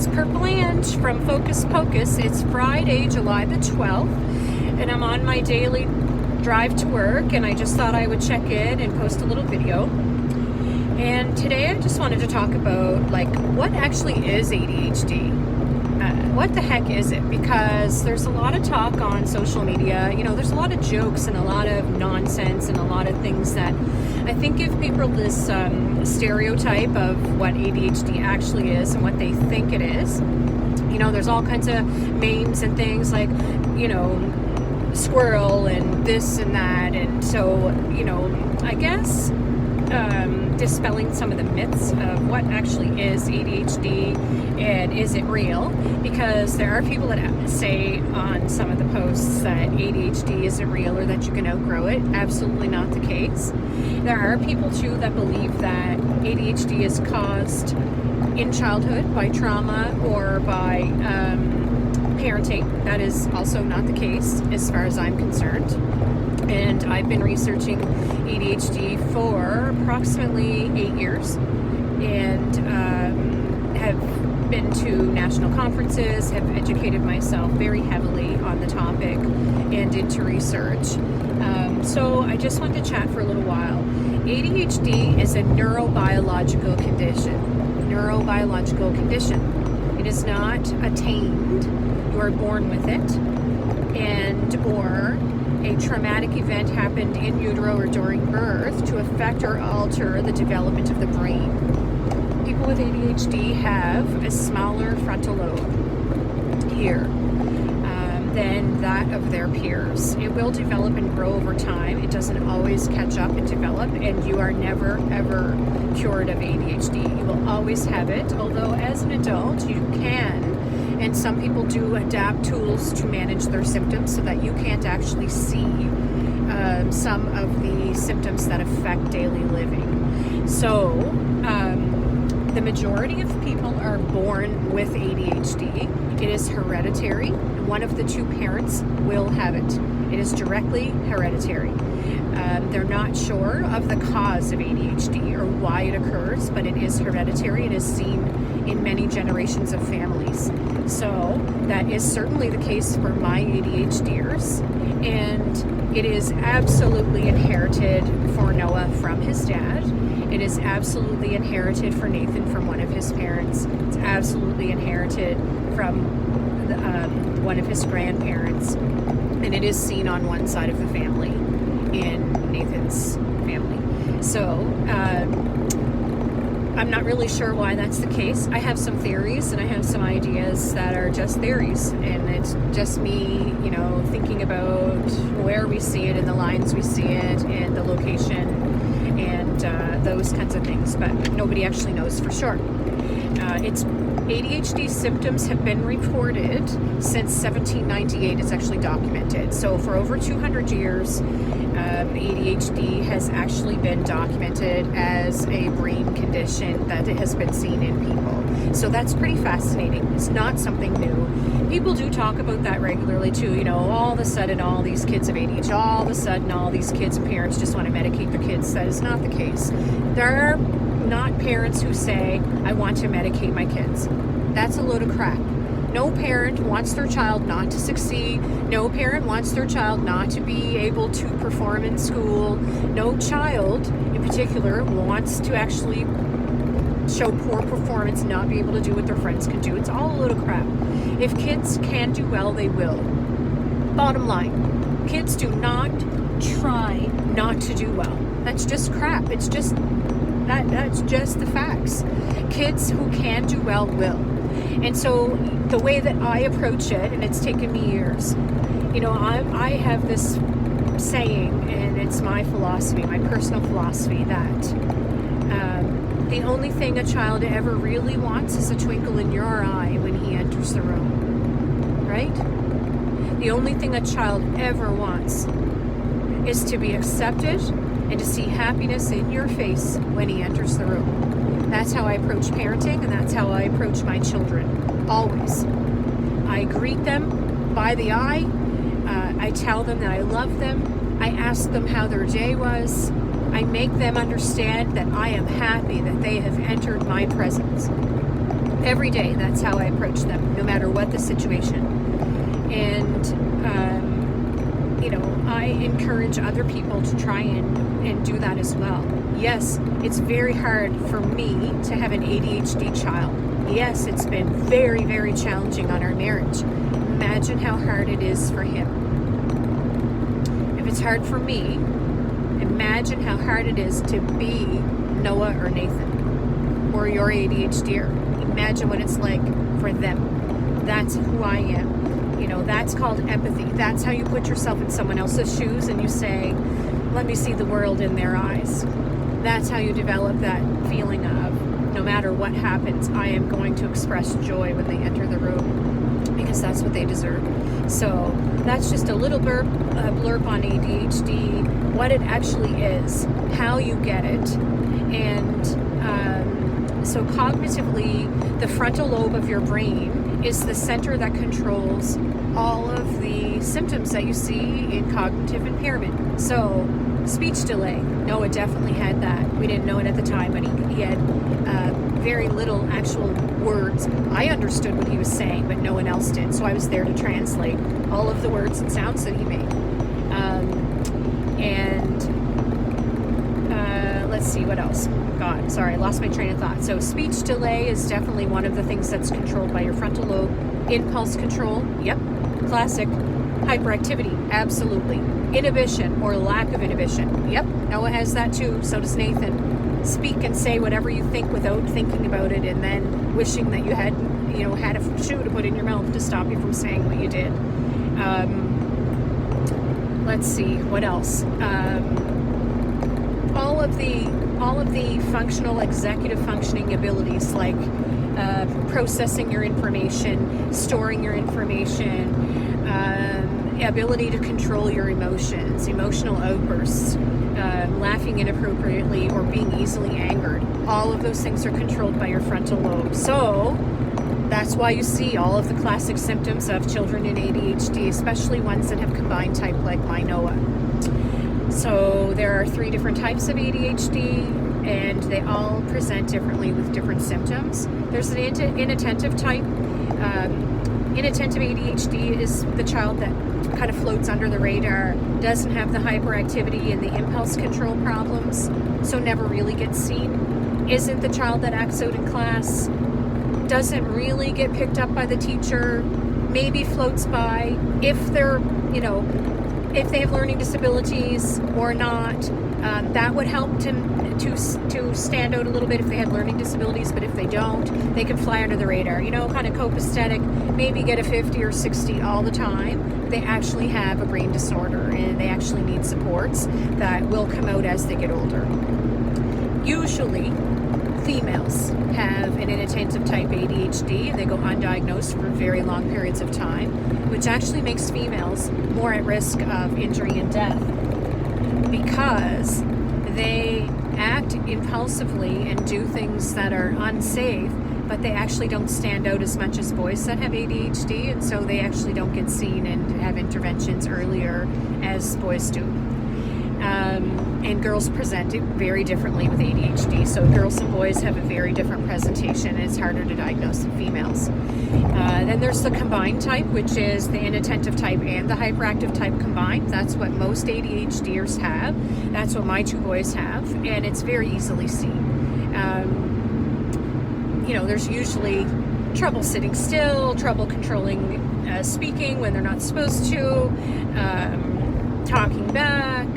it's Purple Ange from Focus Pocus. It's Friday, July the 12th, and I'm on my daily drive to work, and I just thought I would check in and post a little video. And today I just wanted to talk about, like, what actually is ADHD? What the heck is it? Because there's a lot of talk on social media, you know, there's a lot of jokes and a lot of nonsense and a lot of things that I think give people this stereotype of what ADHD actually is and what they think it is. You know, there's all kinds of memes and things like, you know, squirrel and this and that. And so, you know, I guess dispelling some of the myths of what actually is ADHD and is it real, because there are people that say on some of the posts that ADHD isn't real or that you can outgrow it. Absolutely not the case. There are people too that believe that ADHD is caused in childhood by trauma or by parenting. That is also not the case as far as I'm concerned. And I've been researching ADHD for approximately 8 years, and have been to national conferences, have educated myself very heavily on the topic and into research. So I just want to chat for a little while. ADHD is a neurobiological condition. Neurobiological condition. It is not attained. You are born with it, and or a traumatic event happened in utero or during birth to affect or alter the development of the brain. People with ADHD have a smaller frontal lobe here than that of their peers. It will develop and grow over time. It doesn't always catch up and develop, and you are never ever cured of ADHD. You will always have it, although as an adult you can. And some people do adapt tools to manage their symptoms so that you can't actually see some of the symptoms that affect daily living. So the majority of people are born with ADHD. It is hereditary. One of the two parents will have it. It is directly hereditary. They're not sure of the cause of ADHD or why it occurs, but it is hereditary. It is seen in many generations of families. So that is certainly the case for my ADHDers, and it is absolutely inherited for Noah from his dad. It is absolutely inherited for Nathan from one of his parents. It's absolutely inherited from one of his grandparents, and it is seen on one side of the family in Nathan's family. So I'm not really sure why that's the case. I have some theories and I have some ideas that are just theories, and it's just me, you know, thinking about where we see it and the lines we see it and the location and those kinds of things, but nobody actually knows for sure. It's ADHD symptoms have been reported since 1798. It's actually documented. So for over 200 years, ADHD has actually been documented as a brain condition that has been seen in people. So that's pretty fascinating. It's not something new. People do talk about that regularly too. You know, all of a sudden all these kids have ADHD. All of a sudden all these kids and parents just want to medicate their kids. That is not the case. There are not parents who say, I want to medicate my kids. That's a load of crap. No parent wants their child not to succeed. No parent wants their child not to be able to perform in school. No child in particular wants to actually show poor performance and not be able to do what their friends can do. It's all a load of crap. If kids can do well, they will. Bottom line, kids do not try not to do well. That's just crap. It's just that's just the facts. Kids who can do well will. And so the way that I approach it, and it's taken me years, you know, I have this saying, and it's my philosophy, my personal philosophy, that the only thing a child ever really wants is a twinkle in your eye when he enters the room, right? The only thing a child ever wants is to be accepted and to see happiness in your face when he enters the room. That's how I approach parenting, and that's how I approach my children, always. I greet them by the eye. I tell them that I love them. I ask them how their day was. I make them understand that I am happy that they have entered my presence. Every day, that's how I approach them, no matter what the situation. And, I encourage other people to try and do that as well. Yes, it's very hard for me to have an ADHD child. Yes, it's been very, very challenging on our marriage. Imagine how hard it is for him. If it's hard for me, imagine how hard it is to be Noah or Nathan or your ADHDer. Imagine what it's like for them. That's who I am. That's called empathy. That's how you put yourself in someone else's shoes and you say, let me see the world in their eyes. That's how you develop that feeling of, no matter what happens, I am going to express joy when they enter the room, because that's what they deserve. So that's just a little blurb on ADHD, what it actually is, how you get it, and so cognitively, the frontal lobe of your brain is the center that controls all of the symptoms that you see in cognitive impairment. So speech delay, Noah definitely had that. We didn't know it at the time, but he had very little actual words. I understood what he was saying, but no one else did. So I was there to translate all of the words and sounds that he made. Let's see, what else? God, sorry, I lost my train of thought. So speech delay is definitely one of the things that's controlled by your frontal lobe. Impulse control, yep, classic. Hyperactivity, absolutely. Inhibition or lack of inhibition, yep, Noah has that too, so does Nathan. Speak and say whatever you think without thinking about it and then wishing that you had a shoe to put in your mouth to stop you from saying what you did. Let's see, what else? All of the functional executive functioning abilities, like processing your information, storing your information, ability to control your emotions, emotional outbursts, laughing inappropriately, or being easily angered. All of those things are controlled by your frontal lobe. So that's why you see all of the classic symptoms of children in ADHD, especially ones that have combined type like my Noah. So there are 3 different types of ADHD, and they all present differently with different symptoms. There's an inattentive type. Inattentive ADHD is the child that kind of floats under the radar, doesn't have the hyperactivity and the impulse control problems, so never really gets seen. Isn't the child that acts out in class, doesn't really get picked up by the teacher, maybe floats by. If they're, if they have learning disabilities or not, that would help to stand out a little bit if they had learning disabilities, but if they don't, they can fly under the radar, kind of copacetic, maybe get a 50 or 60 all the time. They actually have a brain disorder and they actually need supports that will come out as they get older. Usually, females have an inattentive type ADHD. They go undiagnosed for very long periods of time, which actually makes females more at risk of injury and death because they act impulsively and do things that are unsafe, but they actually don't stand out as much as boys that have ADHD, and so they actually don't get seen and have interventions earlier as boys do. And girls present it very differently with ADHD. So girls and boys have a very different presentation, and it's harder to diagnose than females. Then there's the combined type, which is the inattentive type and the hyperactive type combined. That's what most ADHDers have. That's what my 2 boys have, and it's very easily seen. There's usually trouble sitting still, trouble controlling speaking when they're not supposed to, talking back,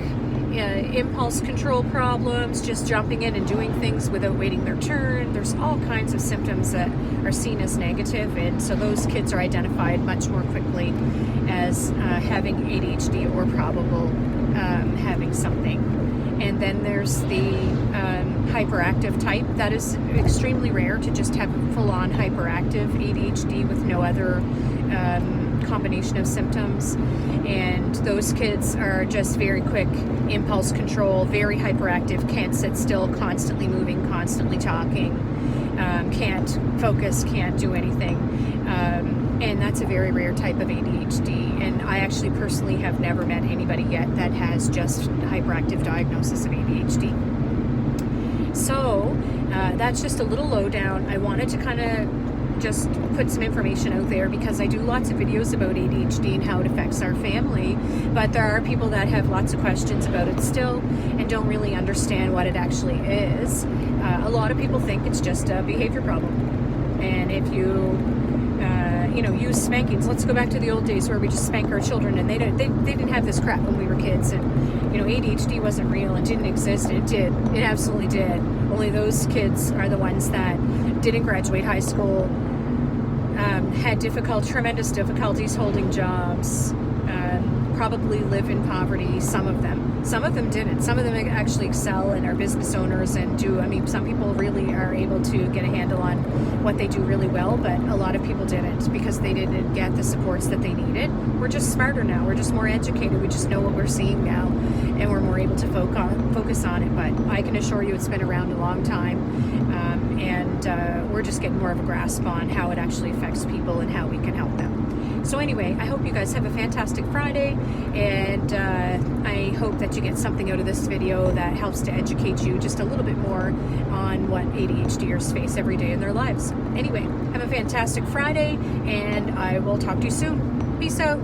impulse control problems, just jumping in and doing things without waiting their turn. There's all kinds of symptoms that are seen as negative, and so those kids are identified much more quickly as having ADHD or probable having something. And then there's the hyperactive type. That is extremely rare to just have full-on hyperactive ADHD with no other combination of symptoms, and those kids are just very quick impulse control, very hyperactive, can't sit still, constantly moving, constantly talking, can't focus, can't do anything, and that's a very rare type of ADHD. And I actually personally have never met anybody yet that has just hyperactive diagnosis of ADHD. So that's just a little lowdown. I wanted to kind of just put some information out there, because I do lots of videos about ADHD and how it affects our family, but there are people that have lots of questions about it still and don't really understand what it actually is. A lot of people think it's just a behavior problem, and if you use spankings. Let's go back to the old days where we just spank our children, and they didn't have this crap when we were kids, and ADHD wasn't real and didn't exist. It did. It absolutely did. Only those kids are the ones that didn't graduate high school, had tremendous difficulties holding jobs, probably live in poverty. Some of them didn't. Some of them actually excel and are business owners and do. I mean, some people really are able to get a handle on what they do really well, but a lot of people didn't, because they didn't get the supports that they needed. We're just smarter now. We're just more educated. We just know what we're seeing now, and we're more able to focus on it. But I can assure you, it's been around a long time, and we're just getting more of a grasp on how it actually affects people and how we can help them. So anyway, I hope you guys have a fantastic Friday, and I hope that you get something out of this video that helps to educate you just a little bit more on what ADHDers face every day in their lives. Anyway, have a fantastic Friday, and I will talk to you soon. Peace out.